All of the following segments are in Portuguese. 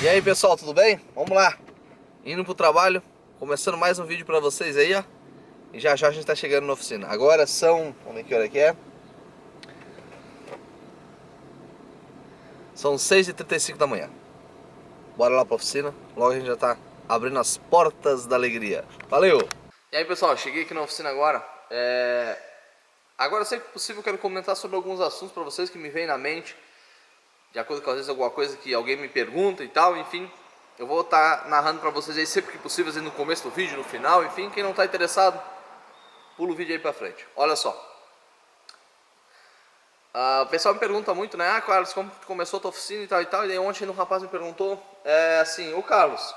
E aí pessoal, tudo bem? Vamos lá, indo pro trabalho, começando mais um vídeo pra vocês aí, ó. E já já a gente tá chegando na oficina. Agora são, vamos ver que hora que é. São 6h35 da manhã. Bora lá pra oficina, logo a gente já tá abrindo as portas da alegria. Valeu! E aí pessoal, cheguei aqui na oficina agora. Agora sempre que possível eu quero comentar sobre alguns assuntos pra vocês que me vêm na mente, de acordo com às vezes alguma coisa que alguém me pergunta e tal, enfim. Eu vou estar narrando pra vocês aí sempre que possível, no começo do vídeo, no final, enfim. Quem não tá interessado, pula o vídeo aí pra frente. Olha só. O pessoal me pergunta muito, né? Ah, Carlos, como começou a tua oficina e tal e tal. E daí ontem um rapaz me perguntou, assim, ô Carlos,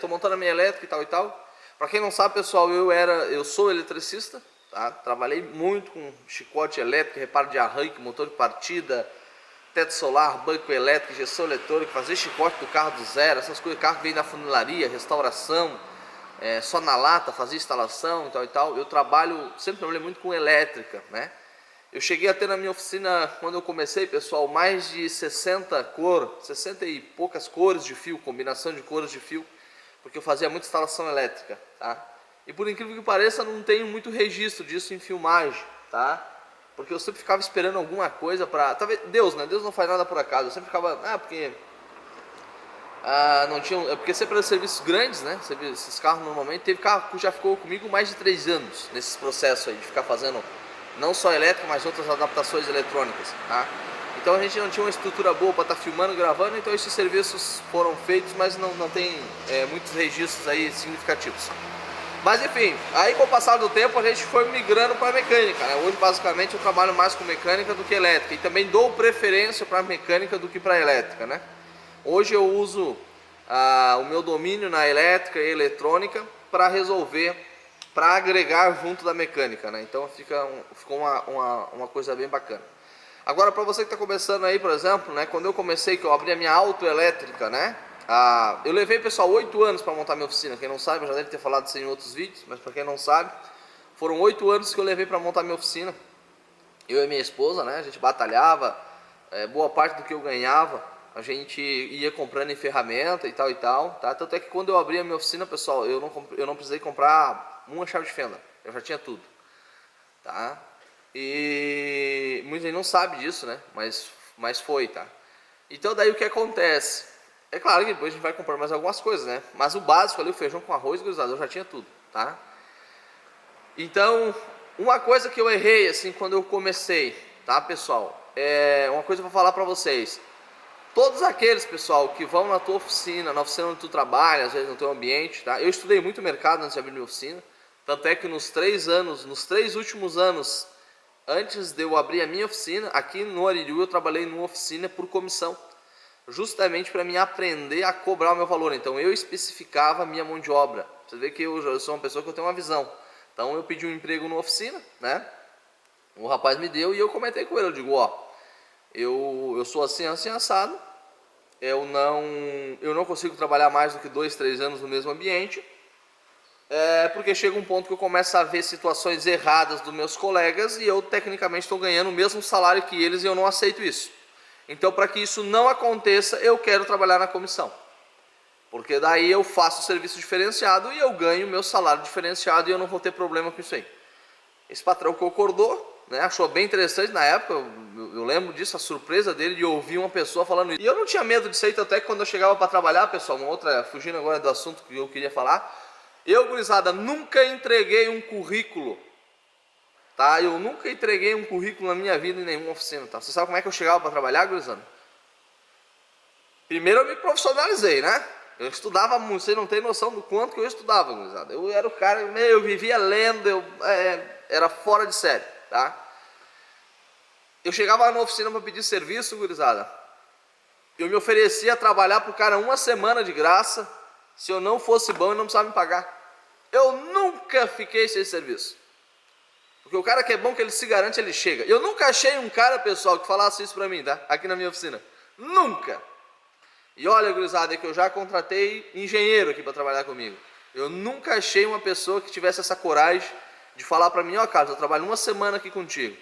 tô montando a minha elétrica e tal e tal. Pra quem não sabe, pessoal, eu sou eletricista, tá? Trabalhei muito com chicote elétrico, reparo de arranque, motor de partida, teto solar, banco elétrico, injeção eletrônica, fazer chicote do carro do zero, essas coisas, carro que vem na funilaria, restauração, só na lata, fazer instalação e tal e tal. Eu sempre trabalhei muito com elétrica, né? Eu cheguei a ter na minha oficina, quando eu comecei, pessoal, mais de 60 e poucas cores de fio, combinação de cores de fio, porque eu fazia muita instalação elétrica, tá? E por incrível que pareça, não tenho muito registro disso em filmagem, tá? Porque eu sempre ficava esperando alguma coisa pra... Talvez Deus, né? Deus não faz nada por acaso. Eu sempre ficava... não tinha... Porque sempre eram serviços grandes, né? Esses carros normalmente... Teve carro que já ficou comigo mais de 3 anos nesses processos aí de ficar fazendo não só elétrica, mas outras adaptações eletrônicas, tá? Então a gente não tinha uma estrutura boa para estar filmando, gravando. Então esses serviços foram feitos, mas não tem muitos registros aí significativos. Mas enfim, aí com o passar do tempo a gente foi migrando para mecânica, né? Hoje basicamente eu trabalho mais com mecânica do que elétrica e também dou preferência para mecânica do que para elétrica, né? Hoje eu uso o meu domínio na elétrica e eletrônica para resolver, para agregar junto da mecânica, né? Então ficou uma coisa bem bacana. Agora para você que está começando aí, por exemplo, né? Quando eu comecei, que eu abri a minha autoelétrica, né? Eu levei, pessoal, 8 anos para montar minha oficina. Quem não sabe, eu já deve ter falado isso em outros vídeos, mas para quem não sabe, foram 8 anos que eu levei para montar minha oficina. Eu e minha esposa, né? A gente batalhava, boa parte do que eu ganhava a gente ia comprando em ferramenta e tal, tá? Tanto é que quando eu abri a minha oficina, pessoal, eu não precisei comprar uma chave de fenda, eu já tinha tudo, tá? E muita gente não sabe disso, né? Mas foi, tá? Então daí o que acontece? É claro que depois a gente vai comprar mais algumas coisas, né? Mas o básico ali, o feijão com arroz, gurizada, eu já tinha tudo, tá? Então, uma coisa que eu errei, assim, quando eu comecei, tá, pessoal? Uma coisa pra falar pra vocês. Todos aqueles, pessoal, que vão na tua oficina, na oficina onde tu trabalha, às vezes no teu ambiente, tá? Eu estudei muito mercado antes de abrir minha oficina. Tanto é que nos 3 últimos anos, antes de eu abrir a minha oficina, aqui no Aririu eu trabalhei numa oficina por comissão. Justamente para mim aprender a cobrar o meu valor. Então eu especificava a minha mão de obra. Você vê que eu sou uma pessoa que eu tenho uma visão. Então eu pedi um emprego numa oficina, né? O rapaz me deu e eu comentei com ele. Eu digo, ó, eu sou assim, assim, assado. Eu não consigo trabalhar mais do que 2, 3 anos no mesmo ambiente. Porque chega um ponto que eu começo a ver situações erradas dos meus colegas e eu tecnicamente estou ganhando o mesmo salário que eles e eu não aceito isso. Então, para que isso não aconteça, eu quero trabalhar na comissão. Porque daí eu faço o serviço diferenciado e eu ganho o meu salário diferenciado e eu não vou ter problema com isso aí. Esse patrão concordou, né, achou bem interessante na época, eu lembro disso, a surpresa dele de ouvir uma pessoa falando isso. E eu não tinha medo disso aí, até que quando eu chegava para trabalhar, pessoal, fugindo agora do assunto que eu queria falar, eu, gurizada, nunca entreguei um currículo. Tá? Eu nunca entreguei um currículo na minha vida em nenhuma oficina, tá? Você sabe como é que eu chegava para trabalhar, gurizada? Primeiro eu me profissionalizei, né? Eu estudava muito, você não tem noção do quanto que eu estudava, gurizada. Eu era o cara, eu vivia lendo, era fora de série, tá? Eu chegava na oficina para pedir serviço, gurizada. Eu me oferecia a trabalhar pro cara 1 semana de graça, se eu não fosse bom e não precisava me pagar. Eu nunca fiquei sem serviço. Porque o cara que é bom, que ele se garante, ele chega. Eu nunca achei um cara, pessoal, que falasse isso pra mim, tá? Aqui na minha oficina. Nunca. E olha, gurizada, é que eu já contratei engenheiro aqui para trabalhar comigo. Eu nunca achei uma pessoa que tivesse essa coragem de falar pra mim, ó, Carlos, eu trabalho 1 semana aqui contigo.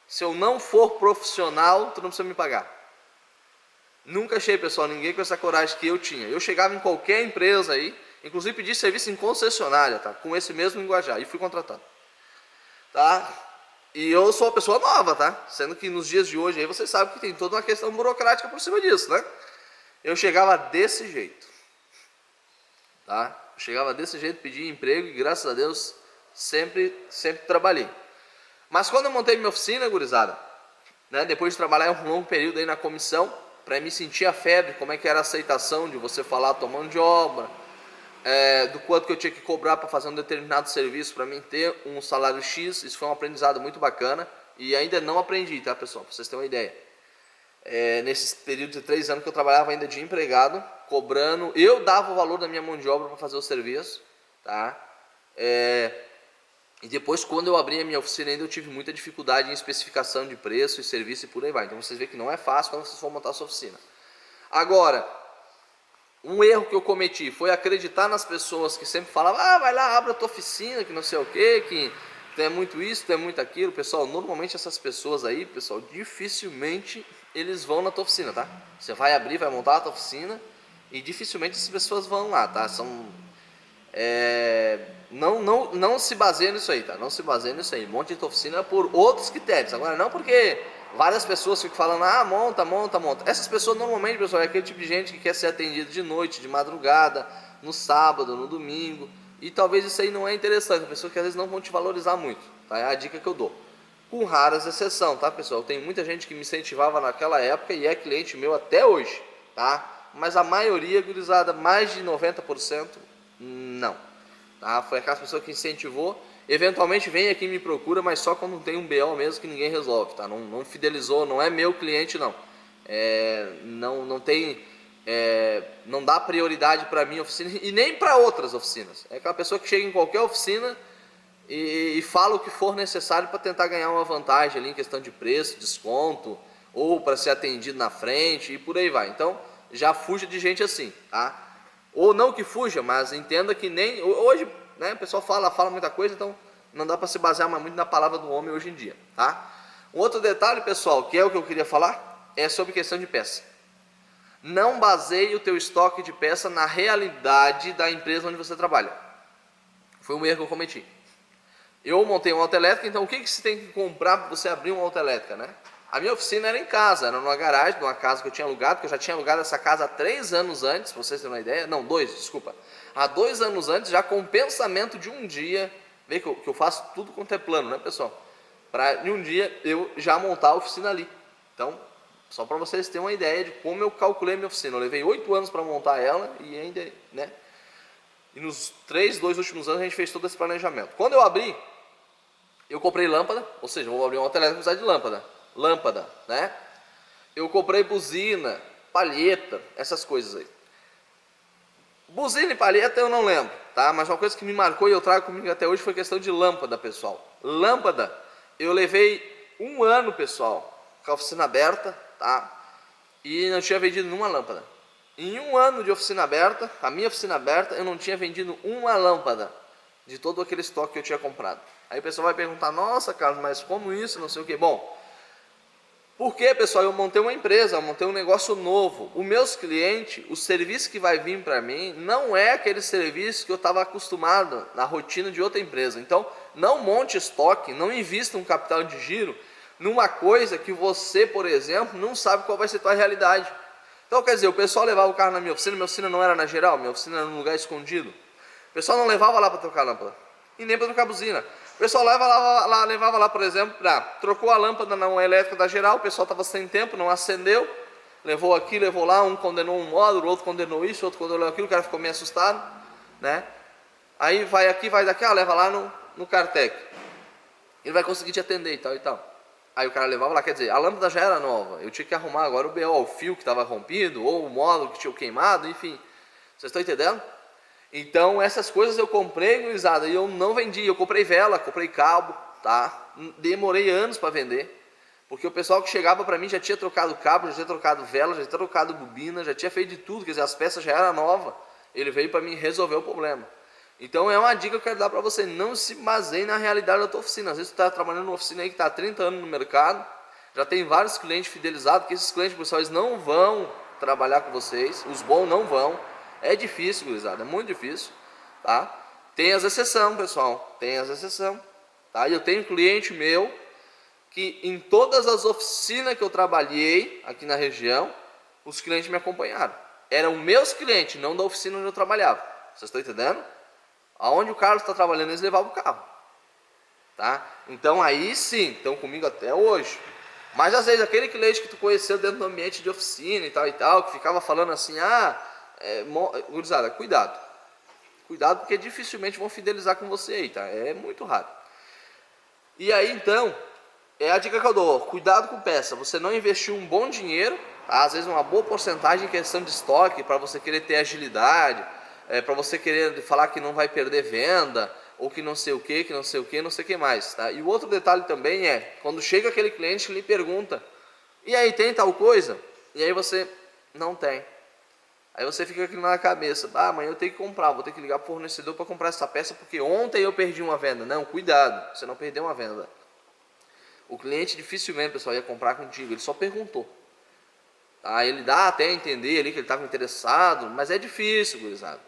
Se eu não for profissional, tu não precisa me pagar. Nunca achei, pessoal, ninguém com essa coragem que eu tinha. Eu chegava em qualquer empresa aí, inclusive pedi serviço em concessionária, tá? Com esse mesmo linguajar, e fui contratado. Tá? E eu sou uma pessoa nova, tá? Sendo que nos dias de hoje aí você sabe que tem toda uma questão burocrática por cima disso, né? Eu chegava desse jeito, tá? Eu chegava desse jeito, pedia emprego e graças a Deus sempre trabalhei. Mas quando eu montei minha oficina, gurizada, né? Depois de trabalhar um longo período aí na comissão, para me sentir a febre, como é que era a aceitação de você falar a tua mão de obra, do quanto que eu tinha que cobrar para fazer um determinado serviço para mim ter um salário X. Isso foi um aprendizado muito bacana e ainda não aprendi, tá, pessoal? Para vocês terem uma ideia. Nesse período de 3 anos que eu trabalhava ainda de empregado, cobrando, eu dava o valor da minha mão de obra para fazer o serviço, tá? E depois, quando eu abri a minha oficina ainda, eu tive muita dificuldade em especificação de preço e serviço e por aí vai. Então vocês veem que não é fácil quando vocês for montar a sua oficina. Agora, um erro que eu cometi foi acreditar nas pessoas que sempre falavam: ah, vai lá, abre a tua oficina, que não sei o que tem muito isso, tem muito aquilo. Pessoal, normalmente essas pessoas aí, pessoal, dificilmente eles vão na tua oficina, tá? Você vai abrir, vai montar a tua oficina e dificilmente essas pessoas vão lá, tá? Não se baseia nisso aí, tá? Não se baseia nisso aí. Monte de tua oficina por outros critérios. Agora, não porque várias pessoas ficam falando: ah, monta. Essas pessoas normalmente, pessoal, é aquele tipo de gente que quer ser atendido de noite, de madrugada, no sábado, no domingo. E talvez isso aí não é interessante. Pessoas que às vezes não vão te valorizar muito, tá? É a dica que eu dou. Com raras exceções, tá, pessoal? Tem muita gente que me incentivava naquela época e é cliente meu até hoje, tá? Mas a maioria, gurizada, mais de 90%, não. Tá? Foi aquela pessoa que incentivou. Eventualmente vem aqui e me procura, mas só quando tem um BO mesmo que ninguém resolve, tá? Não fidelizou, não é meu cliente, não. Não dá prioridade para minha oficina e nem para outras oficinas. É aquela pessoa que chega em qualquer oficina e fala o que for necessário para tentar ganhar uma vantagem ali em questão de preço, desconto, ou para ser atendido na frente e por aí vai. Então, já fuja de gente assim, tá? Ou não que fuja, mas entenda que nem... Hoje, né, o pessoal fala muita coisa, então não dá para se basear muito na palavra do homem hoje em dia, tá? Um outro detalhe, pessoal, que é o que eu queria falar, é sobre questão de peça. Não baseie o teu estoque de peça na realidade da empresa onde você trabalha. Foi um erro que eu cometi. Eu montei uma autoelétrica, então o que você tem que comprar para você abrir uma autoelétrica, né? A minha oficina era em casa, era numa garagem, numa casa que eu tinha alugado, que eu já tinha alugado essa casa há 3 anos antes, para vocês terem uma ideia. Não, 2, desculpa. Há 2 anos antes, já com o pensamento de um dia, vê que eu faço tudo quanto é plano, né, pessoal? Para um dia eu já montar a oficina ali. Então, só para vocês terem uma ideia de como eu calculei a minha oficina. Eu levei 8 anos para montar ela e ainda, né? E nos 2 últimos anos a gente fez todo esse planejamento. Quando eu abri, eu comprei lâmpada, ou seja, eu vou abrir uma autoelétrica precisar de lâmpada, né? Eu comprei buzina, palheta, essas coisas aí. Buzina e palheta eu não lembro, tá? Mas uma coisa que me marcou e eu trago comigo até hoje foi questão de lâmpada, pessoal. Lâmpada, eu levei 1 ano, pessoal, com a oficina aberta, tá? E não tinha vendido nenhuma lâmpada. Em 1 ano de oficina aberta, a minha oficina aberta, eu não tinha vendido uma lâmpada de todo aquele estoque que eu tinha comprado. Aí o pessoal vai perguntar: nossa, Carlos, mas como isso, não sei o que. Bom, porque, pessoal, eu montei uma empresa, eu montei um negócio novo. Os meus clientes, o serviço que vai vir para mim, não é aquele serviço que eu estava acostumado na rotina de outra empresa. Então, não monte estoque, não invista um capital de giro numa coisa que você, por exemplo, não sabe qual vai ser a tua realidade. Então, quer dizer, o pessoal levava o carro na minha oficina não era na geral, minha oficina era num lugar escondido. O pessoal não levava lá para trocar lâmpada e nem para trocar buzina. O pessoal levava lá, por exemplo, trocou a lâmpada na elétrica da geral, o pessoal estava sem tempo, não acendeu, levou aqui, levou lá, um condenou um módulo, outro condenou isso, outro condenou aquilo, o cara ficou meio assustado, né? Aí vai aqui, vai daqui, leva lá no Cartec. Ele vai conseguir te atender e tal e tal. Aí o cara levava lá, quer dizer, a lâmpada já era nova, eu tinha que arrumar agora o BO, o fio que estava rompido, ou o módulo que tinha queimado, enfim. Vocês estão entendendo? Então essas coisas eu comprei, gurizada, e eu não vendi. Eu comprei vela, comprei cabo, tá? Demorei anos para vender, porque o pessoal que chegava para mim já tinha trocado cabo, já tinha trocado vela, já tinha trocado bobina, já tinha feito de tudo, quer dizer, as peças já eram novas. Ele veio para mim resolver o problema. Então é uma dica que eu quero dar para você: não se baseie na realidade da tua oficina. Às vezes você está trabalhando numa oficina aí que está há 30 anos no mercado, já tem vários clientes fidelizados, que esses clientes, pessoal, eles não vão trabalhar com vocês, os bons não vão, é difícil, gurizada, é muito difícil, tá? Tem as exceções, pessoal, tem as exceções, tá? E eu tenho cliente meu que em todas as oficinas que eu trabalhei aqui na região, os clientes me acompanharam. Eram meus clientes, não da oficina onde eu trabalhava. Vocês estão entendendo? Aonde o Carlos está trabalhando, eles levavam o carro. Tá? Então aí sim, estão comigo até hoje. Mas às vezes aquele cliente que tu conheceu dentro do ambiente de oficina e tal, que ficava falando assim, gurizada, cuidado. Cuidado porque dificilmente vão fidelizar com você aí, tá? É muito raro. E aí então, é a dica que eu dou, cuidado com peça. Você não investiu um bom dinheiro, tá? Às vezes uma boa porcentagem em questão de estoque, para você querer ter agilidade, para você querer falar que não vai perder venda, ou que não sei o que, não sei o que mais, tá? E o outro detalhe também é, quando chega aquele cliente que lhe pergunta, e aí, tem tal coisa? E aí você, não tem. Aí você fica aqui na cabeça, amanhã eu tenho que comprar, vou ter que ligar para o fornecedor para comprar essa peça, porque ontem eu perdi uma venda. Não, cuidado, você não perdeu uma venda. O cliente dificilmente, pessoal, ia comprar contigo, ele só perguntou. Tá? Ele dá até a entender ali que ele estava interessado, mas é difícil, gurizada.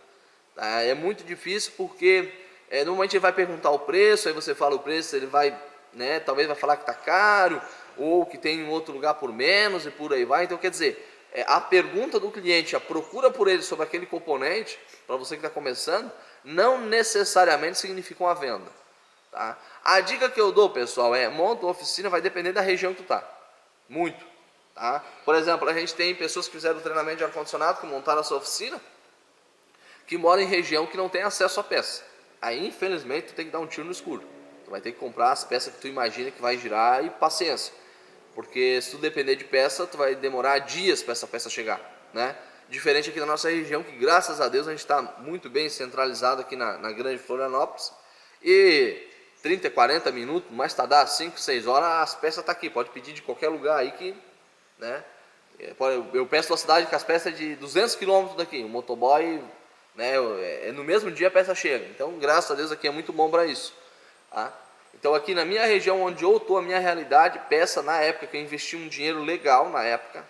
Tá? É muito difícil porque... normalmente ele vai perguntar o preço, aí você fala o preço, ele vai, né, talvez vai falar que está caro, ou que tem em outro lugar por menos e por aí vai. Então quer dizer, a pergunta do cliente, a procura por ele sobre aquele componente, para você que está começando, não necessariamente significa uma venda. Tá? A dica que eu dou, pessoal, monta uma oficina, vai depender da região que tu está, muito. Tá? Por exemplo, a gente tem pessoas que fizeram treinamento de ar-condicionado, que montaram a sua oficina, que moram em região que não tem acesso à peça. Aí, infelizmente, tu tem que dar um tiro no escuro. Tu vai ter que comprar as peças que tu imagina que vai girar e paciência. Porque se tu depender de peça, tu vai demorar dias para essa peça chegar, né? Diferente aqui na nossa região, que graças a Deus a gente está muito bem centralizado aqui na grande Florianópolis. E 30, 40 minutos, mais tardar 5, 6 horas, as peças estão aqui. Pode pedir de qualquer lugar aí que, né? Eu peço na cidade que as peças é de 200 km daqui, o motoboy... né, no mesmo dia a peça chega. Então, graças a Deus, aqui é muito bom para isso. Tá? Então, aqui na minha região, onde eu estou, a minha realidade, peça, na época que eu investi um dinheiro legal, na época,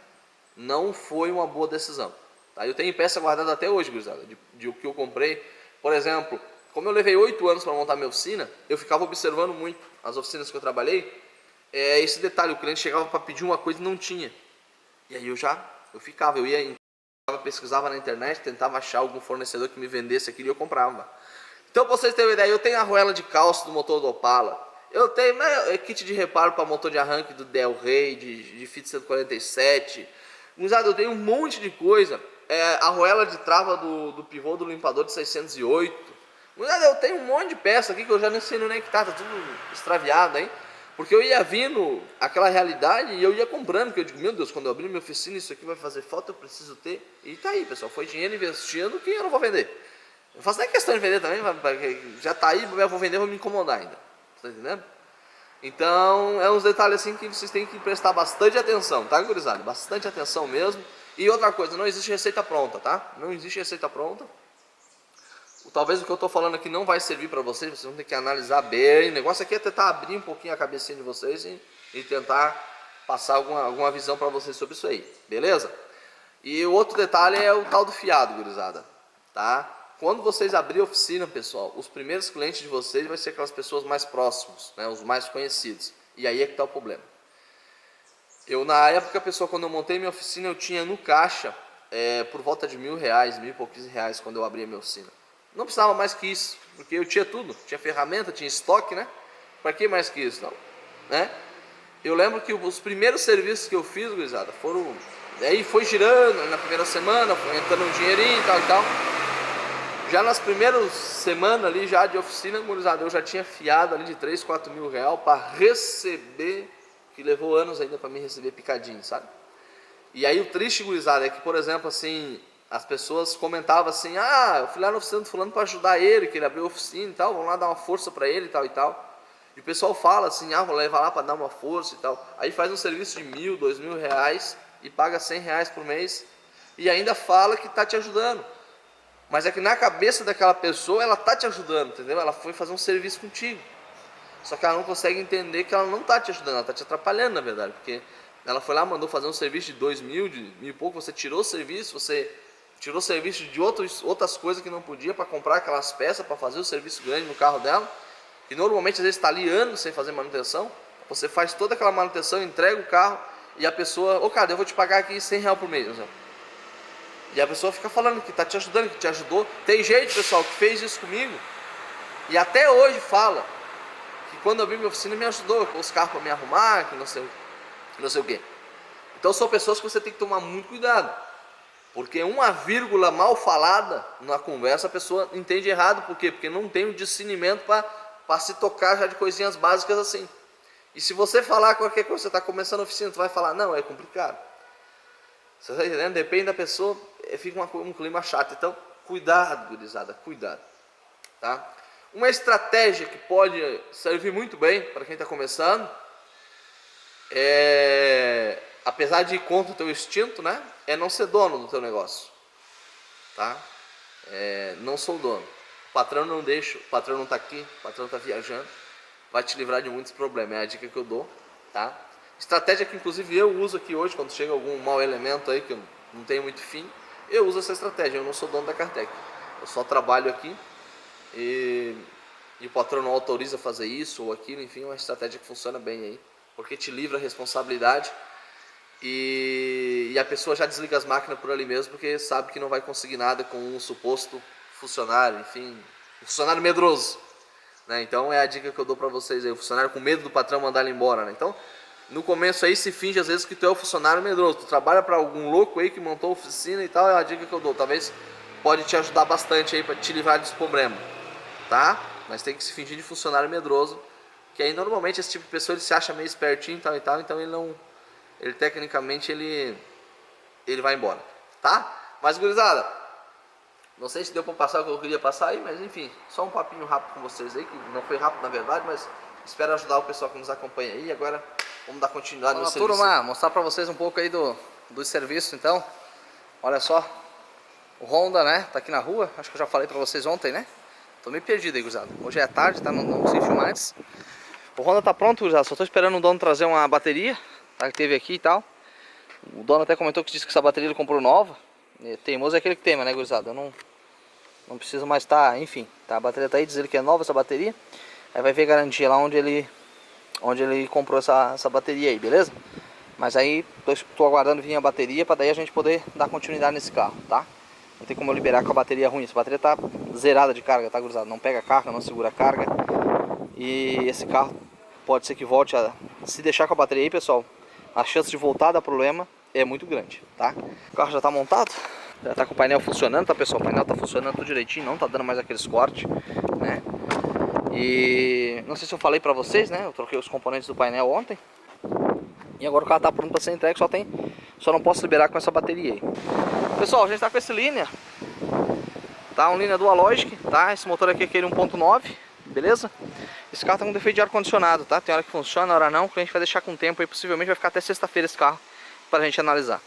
não foi uma boa decisão. Tá? Eu tenho peça guardada até hoje, gurizada, de o que eu comprei. Por exemplo, como eu levei 8 anos para montar minha oficina, eu ficava observando muito as oficinas que eu trabalhei. Esse detalhe, o cliente chegava para pedir uma coisa e não tinha. E aí eu ia pesquisava na internet, tentava achar algum fornecedor que me vendesse aquilo e eu comprava. Então, para vocês terem uma ideia, eu tenho a arruela de calço do motor do Opala, eu tenho kit de reparo para motor de arranque do Del Rey, de Fit 147, eu tenho um monte de coisa, a arruela de trava do pivô do limpador de 608, eu tenho um monte de peça aqui que eu já não sei nem que tá tudo extraviado, hein? Porque eu ia vindo aquela realidade e eu ia comprando, porque eu digo, meu Deus, quando eu abrir minha oficina, isso aqui vai fazer falta, eu preciso ter. E tá aí, pessoal, foi dinheiro investindo que eu não vou vender. Eu faço nem questão de vender também, já tá aí, eu vou vender, vou me incomodar ainda. Tá entendendo? Então, é uns detalhes assim que vocês têm que prestar bastante atenção, tá, gurizada? Bastante atenção mesmo. E outra coisa, não existe receita pronta, tá? Não existe receita pronta. Talvez o que eu estou falando aqui não vai servir para vocês vão ter que analisar bem. O negócio aqui é tentar abrir um pouquinho a cabecinha de vocês e tentar passar alguma visão para vocês sobre isso aí, beleza? E o outro detalhe é o tal do fiado, gurizada, tá? Quando vocês abrirem a oficina, pessoal, os primeiros clientes de vocês vão ser aquelas pessoas mais próximas, né, os mais conhecidos. E aí é que está o problema. Na época, pessoal, quando eu montei minha oficina, eu tinha no caixa por volta de R$1.000, mil e pouquinhos reais quando eu abri a minha oficina. Não precisava mais que isso, porque eu tinha tudo, tinha ferramenta, tinha estoque, né? Para que mais que isso, não? Né? Eu lembro que os primeiros serviços que eu fiz, gurizada, foram... Aí foi girando, na primeira semana, foi entrando um dinheirinho e tal e tal. Já nas primeiras semanas ali, já de oficina, gurizada, eu já tinha fiado ali de 3, 4 mil reais para receber, que levou anos ainda para mim receber picadinho, sabe? E aí o triste, gurizada, é que, por exemplo, assim... As pessoas comentavam assim, eu fui lá na oficina do fulano para ajudar ele, que ele abriu a oficina e tal, vamos lá dar uma força para ele e tal e tal. E o pessoal fala assim, vou levar lá para dar uma força e tal. Aí faz um serviço de R$1.000, R$2.000 e paga R$100 por mês e ainda fala que está te ajudando. Mas é que na cabeça daquela pessoa ela está te ajudando, entendeu? Ela foi fazer um serviço contigo. Só que ela não consegue entender que ela não está te ajudando, ela está te atrapalhando, na verdade, porque Ela foi lá, mandou fazer um serviço de 2.000, de 1.000 e pouco, você tirou o serviço, você tirou serviço de outras coisas que não podia para comprar aquelas peças, para fazer o serviço grande no carro dela, que normalmente às vezes está ali anos sem fazer manutenção. Você faz toda aquela manutenção, entrega o carro e a pessoa, ô cara, eu vou te pagar aqui R$100 por mês, exemplo. E a pessoa fica falando que está te ajudando, que te ajudou. Tem gente, pessoal, que fez isso comigo e até hoje fala que quando eu abri minha oficina me ajudou, com os carros para me arrumar, que não sei o que. Então são pessoas que você tem que tomar muito cuidado, porque uma vírgula mal falada na conversa a pessoa entende errado. Por quê? Porque não tem o discernimento para se tocar já de coisinhas básicas assim. E se você falar qualquer coisa, você está começando a oficina, tu vai falar, não, é complicado. Você está entendendo? Depende da pessoa, fica um clima chato. Então, cuidado, gurizada, cuidado. Tá? Uma estratégia que pode servir muito bem para quem está começando, apesar de ir contra o teu instinto, né, é não ser dono do teu negócio. Tá? Não sou dono. O patrão não deixa, o patrão não está aqui, o patrão está viajando. Vai te livrar de muitos problemas, é a dica que eu dou, tá? Estratégia que inclusive eu uso aqui hoje, quando chega algum mau elemento aí que eu não tenho muito fim, eu uso essa estratégia. Eu não sou dono da Cartec, eu só trabalho aqui e o patrão não autoriza fazer isso ou aquilo, enfim, é uma estratégia que funciona bem aí, porque te livra a responsabilidade e a pessoa já desliga as máquinas por ali mesmo, porque sabe que não vai conseguir nada com um suposto funcionário, enfim, um funcionário medroso. Né? Então é a dica que eu dou para vocês aí, o funcionário com medo do patrão mandar ele embora, né? Então no começo aí se finge às vezes que tu é o funcionário medroso, tu trabalha para algum louco aí que montou a oficina e tal, é a dica que eu dou, talvez pode te ajudar bastante aí para te livrar desse problema, tá? Mas tem que se fingir de funcionário medroso, que aí normalmente esse tipo de pessoa ele se acha meio espertinho e tal, então ele tecnicamente ele vai embora, tá? Mas gurizada, não sei se deu para passar o que eu queria passar aí, mas enfim, só um papinho rápido com vocês aí, que não foi rápido na verdade, mas espero ajudar o pessoal que nos acompanha aí. Agora vamos dar continuidade no serviço. Turma, mostrar para vocês um pouco aí do serviço então. Olha só, o Honda, né, tá aqui na rua, acho que eu já falei para vocês ontem, né? Tô meio perdido aí, gurizada. Hoje é tarde, tá? Não consigo filmar antes. O Honda tá pronto, gurizada, só tô esperando o dono trazer uma bateria, tá, que teve aqui e tal. O dono até comentou que disse que essa bateria ele comprou nova. Teimoso é aquele que tema, né, gurizada? Eu não preciso mais estar, enfim, tá? A bateria tá aí, diz ele que é nova essa bateria. Aí vai ver garantia lá onde ele comprou essa bateria aí, beleza? Mas aí tô aguardando vir a bateria para daí a gente poder dar continuidade nesse carro, tá? Não tem como eu liberar com a bateria ruim. Essa bateria tá zerada de carga, tá, gurizada? Não pega carga, não segura carga. E esse carro pode ser que volte a... Se deixar com a bateria aí, pessoal, a chance de voltar a dar problema é muito grande, tá? O carro já tá montado, já tá com o painel funcionando, tá, pessoal? O painel tá funcionando tudo direitinho, não tá dando mais aqueles cortes, né? E não sei se eu falei pra vocês, né? Eu troquei os componentes do painel ontem. E agora o carro tá pronto pra ser entregue, só não posso liberar com essa bateria aí. Pessoal, a gente tá com esse Linea, tá? Um Linea Dualogic, tá? Esse motor aqui é aquele 1.9, beleza? Esse carro tá com defeito de ar-condicionado, tá? Tem hora que funciona, hora não, que a gente vai deixar com tempo aí, possivelmente vai ficar até sexta-feira esse carro pra gente analisar.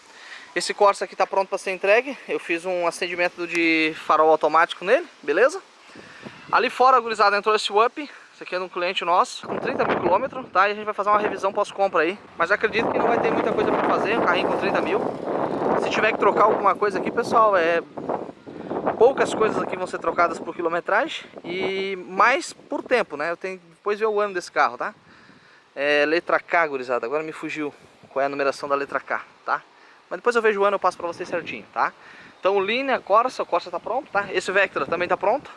Esse Corsa aqui tá pronto para ser entregue. Eu fiz um acendimento de farol automático nele, beleza? Ali fora, gurizada, entrou esse UP. Esse aqui é de um cliente nosso, com 30 mil quilômetros, tá? E a gente vai fazer uma revisão pós-compra aí. Mas acredito que não vai ter muita coisa para fazer, um carrinho com 30 mil. Se tiver que trocar alguma coisa aqui, pessoal, poucas coisas aqui vão ser trocadas por quilometragem e mais por tempo, né? Eu tenho que depois ver o ano desse carro, tá? Letra K, gurizada, agora me fugiu qual é a numeração da letra K, tá? Mas depois eu vejo o ano e eu passo pra vocês certinho, tá? Então o Linea, Corsa, o Corsa tá pronto, tá? Esse Vectra também tá pronto.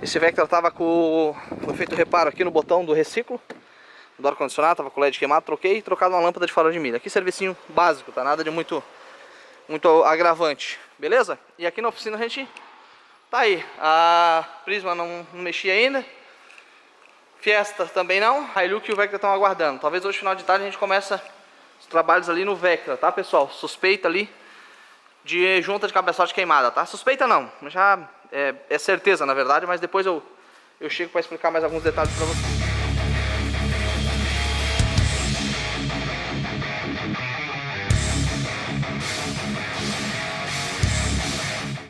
Esse Vectra tava foi feito reparo aqui no botão do reciclo do ar-condicionado, tava com o LED queimado, troquei e trocado uma lâmpada de farol de milha. Aqui servicinho básico, tá? Nada de muito agravante, beleza? E aqui na oficina a gente tá aí. A Prisma não mexi ainda. Fiesta também não. A Hilux e o Vectra estão aguardando. Talvez hoje final de tarde a gente começa os trabalhos ali no Vectra, tá, pessoal? Suspeita ali de junta de cabeçote queimada, tá? Suspeita não, já é certeza na verdade, mas depois eu chego para explicar mais alguns detalhes para vocês.